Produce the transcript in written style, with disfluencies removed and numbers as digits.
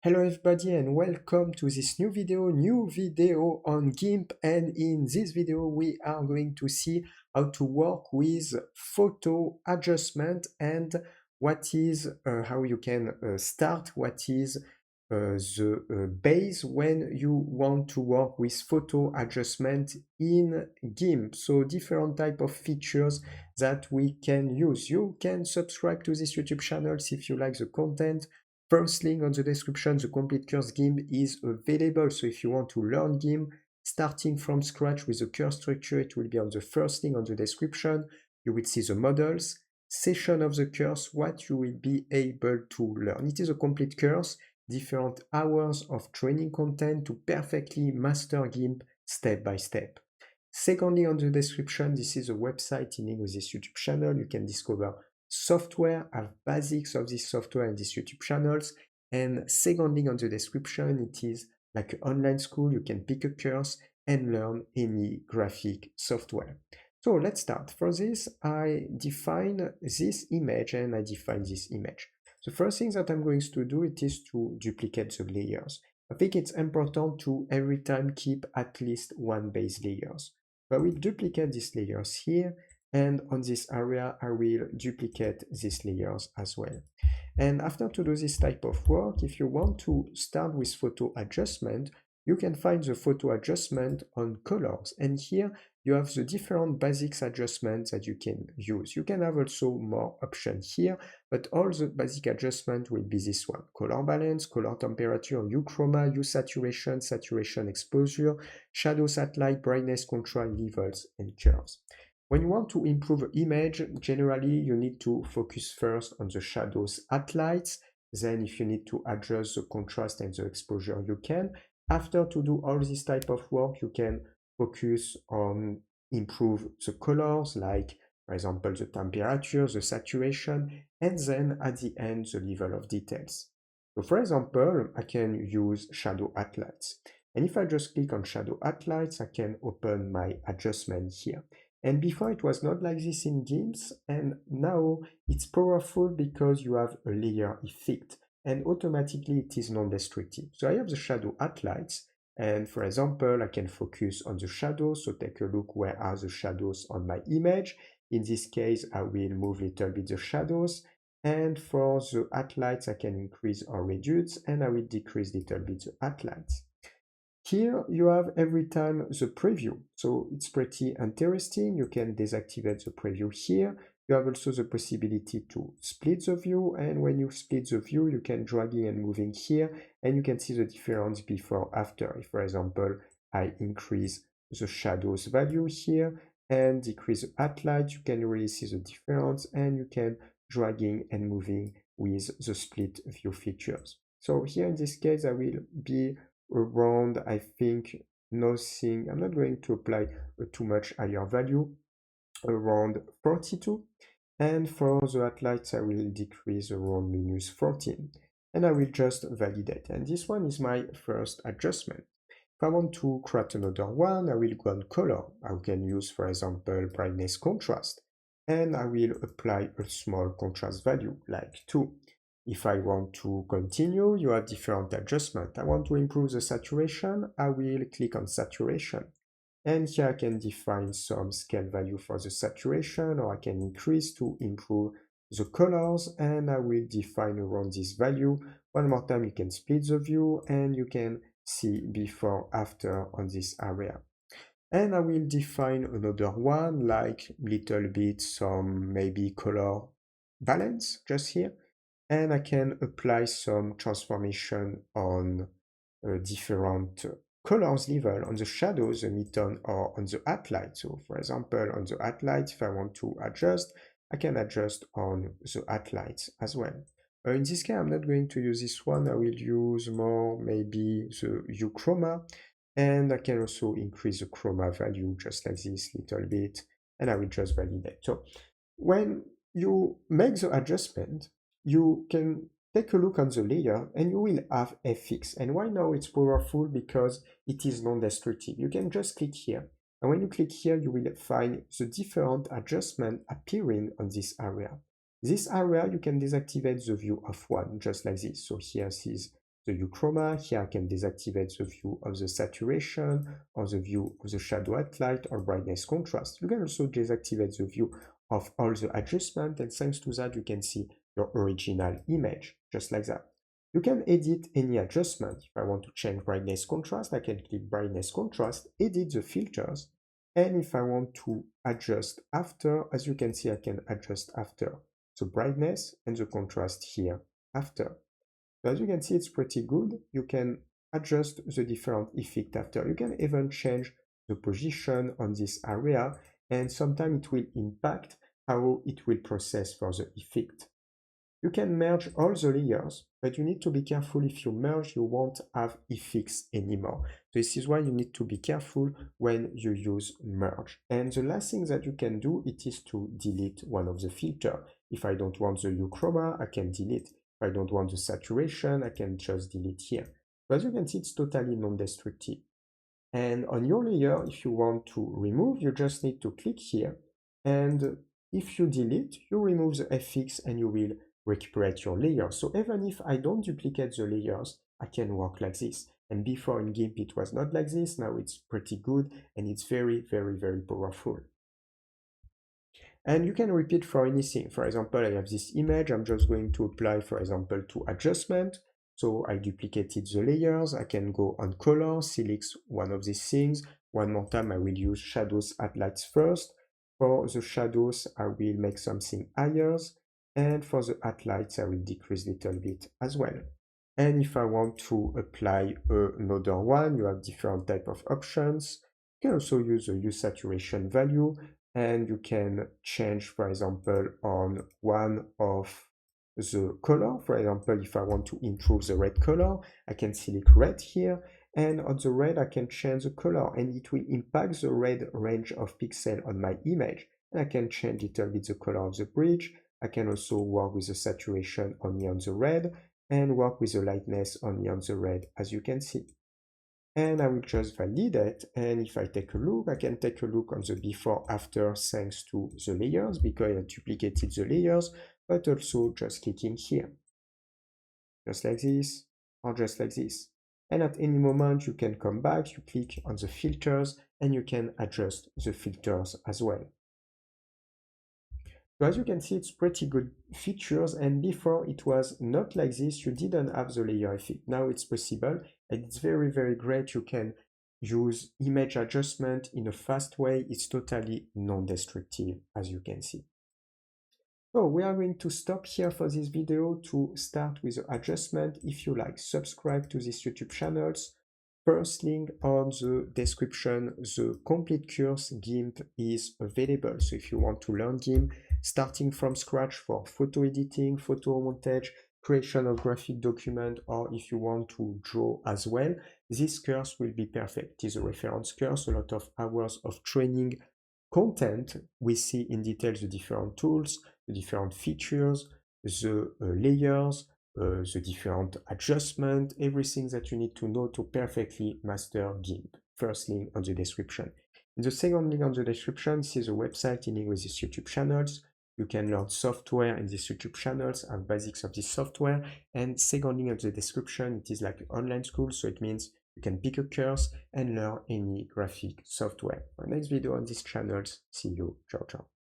Hello everybody and welcome to this new video on GIMP, and in this video we are going to see how to work with photo adjustment and how you can start what is the base when you want to work with photo adjustment in GIMP. So different type of features that we can use. You can subscribe to this YouTube channel if you like the content. First link on the description, the complete course GIMP is available. So if you want to learn GIMP starting from scratch with the course structure, it will be on the first link on the description. You will see the models, session of the course, what you will be able to learn. It is a complete course, different hours of training content to perfectly master GIMP step by step. Secondly, on the description, this is a website in link with this YouTube channel. You can discover software, have basics of this software and these YouTube channels. And second link on the description, it is like an online school. You can pick a course and learn any graphic software. So let's start. For this, I define this image and I define this image. The first thing that I'm going to do it is to duplicate the layers. I think it's important to every time keep at least one base layers. So I will duplicate these layers here, and on this area I will duplicate these layers as well. And after to do this type of work, if you want to start with photo adjustment, you can find the photo adjustment on colors, and here you have the different basics adjustments that you can use. You can have also more options here, but all the basic adjustment will be this one: color balance, color temperature, hue chroma, hue saturation, saturation exposure, shadow satellite, brightness control, levels, and curves. When you want to improve an image, generally you need to focus first on the shadows highlights. Then if you need to adjust the contrast and the exposure, you can. After to do all this type of work, you can focus on improve the colors, like for example the temperature, the saturation, and then at the end the level of details. So for example, I can use shadow highlights. And if I just click on shadow highlights, I can open my adjustment here. And before it was not like this in GIMP, and now it's powerful because you have a layer effect, and automatically it is non-destructive. So I have the shadow highlights, and for example, I can focus on the shadows. So take a look, where are the shadows on my image? In this case, I will move a little bit the shadows, and for the highlights, I can increase or reduce, and I will decrease a little bit the highlights. Here you have every time the preview, so it's pretty interesting. You can deactivate the preview here. You have also the possibility to split the view, and when you split the view, you can dragging and moving here, and you can see the difference before after. If, for example, I increase the shadows value here and decrease the highlight, you can really see the difference, and you can dragging and moving with the split view features. So here in this case, I will be around, I think, nothing. I'm not going to apply too much higher value, around 42. And for the highlights, I will decrease around -14. And I will just validate. And this one is my first adjustment. If I want to create another one, I will go on color. I can use, for example, brightness contrast. And I will apply a small contrast value, like 2. If I want to continue, you have different adjustments. I want to improve the saturation, I will click on saturation. And here I can define some scale value for the saturation, or I can increase to improve the colors, and I will define around this value. One more time, you can split the view, and you can see before, after on this area. And I will define another one, like little bit some maybe color balance just here. And I can apply some transformation on different colors level on the shadows, the midtone, or on the highlight. So for example, on the highlight, if I want to adjust, I can adjust on the highlights as well. In this case, I'm not going to use this one. I will use more maybe the hue chroma, and I can also increase the chroma value just like this little bit, and I will just validate. So when you make the adjustment, you can take a look on the layer and you will have FX. And why now it's powerful? Because it is non-destructive. You can just click here. And when you click here, you will find the different adjustment appearing on this area. This area, you can deactivate the view of one, just like this. So here is the hue chroma. Here I can deactivate the view of the saturation or the view of the shadow highlight or brightness contrast. You can also deactivate the view of all the adjustments, and thanks to that you can see your original image, just like that. You can edit any adjustment. If I want to change brightness contrast, I can click brightness contrast, edit the filters, and if I want to adjust after, as you can see, I can adjust after the brightness and the contrast here after. So as you can see, it's pretty good. You can adjust the different effects after. You can even change the position on this area, and sometimes it will impact how it will process for the effect. You can merge all the layers, but you need to be careful. If you merge, you won't have effects anymore. This is why you need to be careful when you use merge. And the last thing that you can do, it is to delete one of the filters. If I don't want the hue chroma, I can delete. If I don't want the saturation, I can just delete here. But as you can see, it's totally non-destructive. And on your layer, if you want to remove, you just need to click here. And if you delete, you remove the FX and you will recuperate your layer. So even if I don't duplicate the layers, I can work like this. And before in GIMP, it was not like this. Now it's pretty good and it's very, very, very powerful. And you can repeat for anything. For example, I have this image. I'm just going to apply, for example, to adjustment. So I duplicated the layers. I can go on color, select one of these things. One more time, I will use shadows highlights first. For the shadows, I will make something higher. And for the highlights, I will decrease a little bit as well. And if I want to apply another one, you have different type of options. You can also use the hue saturation value, and you can change, for example, on one of the color. For example, if I want to improve the red color, I can select red here, and on the red I can change the color, and it will impact the red range of pixel on my image. And I can change a little bit the color of the bridge. I can also work with the saturation only on the red, and work with the lightness only on the red, as you can see. And I will just validate, and if I take a look, I can take a look on the before after thanks to the layers, because I duplicated the layers, but also just clicking here, just like this, or just like this. And at any moment you can come back, you click on the filters, and you can adjust the filters as well. So as you can see, it's pretty good features, and before it was not like this. You didn't have the layer effect. Now it's possible, and it's very, very great. You can use image adjustment in a fast way. It's totally non-destructive, as you can see. So we are going to stop here for this video to start with the adjustment. If you like, subscribe to these YouTube channels. First link on the description, the complete course GIMP is available. So if you want to learn GIMP starting from scratch for photo editing, photo montage, creation of graphic document, or if you want to draw as well, this course will be perfect. It is a reference course, a lot of hours of training content. We see in detail the different tools, the different features, the layers, the different adjustment, everything that you need to know to perfectly master GIMP. First link on the description. In the second link on the description, see the website in with these YouTube channels. You can learn software in these YouTube channels and basics of this software. And second link on the description, it is like an online school, so it means you can pick a course and learn any graphic software. For next video on these channels, see you. Ciao, ciao.